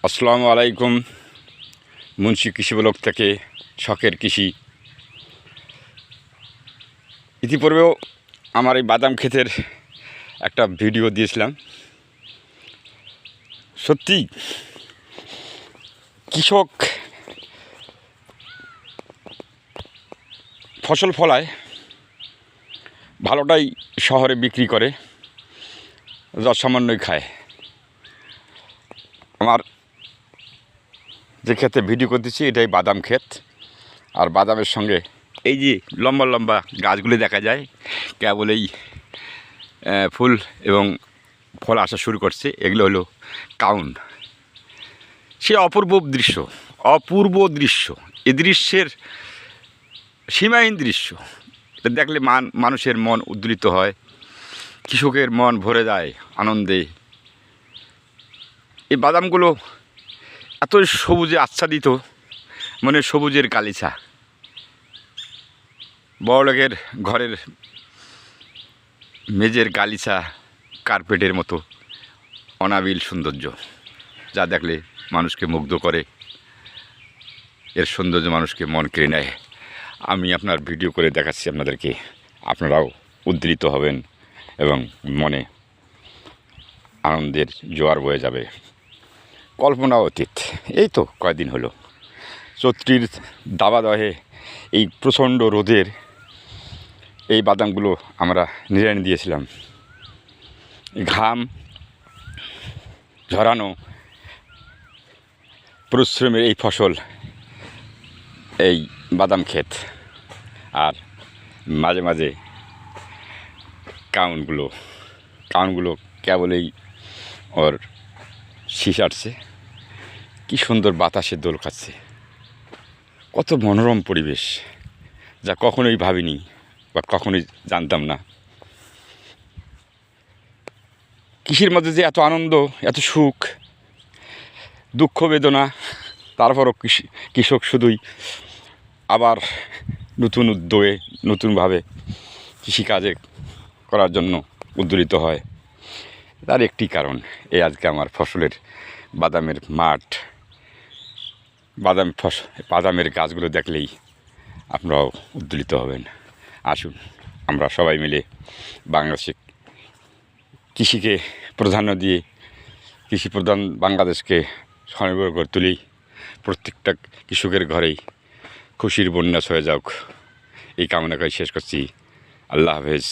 আসসালামু আলাইকুম। মুন্সি কৃষি ব্লগ থেকে শখের কৃষি। ইতিপূর্বেও আমার এই বাদাম ক্ষেতের একটা ভিডিও দিয়েছিলাম। সত্যি কৃষক ফসল ফলায়, ভালোটাই শহরে বিক্রি করে, যৎসামান্যই খায়। আমার যে ক্ষেতে ভিডিও করতেছি এটাই বাদাম ক্ষেত। আর বাদামের সঙ্গে এই যে লম্বা লম্বা গাছগুলি দেখা যায়, কেবলই ফুল এবং ফল আসা শুরু করছে। এগুলো হলো কাউন। সে অপূর্ব দৃশ্য। এ দৃশ্যের সীমাহীন দৃশ্য। এটা দেখলে মানুষের মন উদ্দোলিত হয়, কৃষকের মন ভরে যায় আনন্দে। এই বাদামগুলো এত সবুজে আচ্ছাদিত, মানে সবুজের গালিচা। বড়লোকের ঘরের মেজের গালিচা কার্পেটের মতো অনাবিল সৌন্দর্য, যা দেখলে মানুষকে মুগ্ধ করে। এর সৌন্দর্য মানুষকে মন কেড়ে নেয়। আমি আপনার ভিডিও করে দেখাচ্ছি আপনাদেরকে, আপনারাও উদ্দীলিত হবেন এবং মনে আনন্দের জোয়ার বয়ে যাবে। কল্পনা অতীত। এই তো কয়েকদিন হলো চৈত্রীর দাবাদহে এই প্রচণ্ড রোদের এই বাদামগুলো আমরা নিড়ানি দিয়েছিলাম। ঘাম ঝরানো পরিশ্রমের এই ফসল, এই বাদাম ক্ষেত। আর মাঝে মাঝে কাউনগুলো কেবলই ওর শীষ আসছে, কী সুন্দর বাতাসে দোল খাচ্ছে। কত মনোরম পরিবেশ, যা কখনোই ভাবিনি বা কখনোই জানতাম না। কৃষির মধ্যে যে এত আনন্দ, এত সুখ, দুঃখ বেদনা, তারপরও কৃষক শুধুই আবার নতুন উদ্যোগে নতুনভাবে কৃষিকাজে করার জন্য উদ্দোলিত হয়। তার একটি কারণ এই আজকে আমার ফসলের বাদামের মাঠ, বাদামের গাছগুলো দেখলেই আপনারাও উদ্দোলিত হবেন। আসুন আমরা সবাই মিলে বাংলাদেশে কৃষিকে প্রাধান্য দিয়ে কৃষি প্রধান বাংলাদেশকে স্বনির্ভর করে তুলি। প্রত্যেকটা কৃষকের ঘরেই খুশির বন্যা ছয়ে যাক, এই কামনা করে শেষ করছি। আল্লাহ হাফেজ।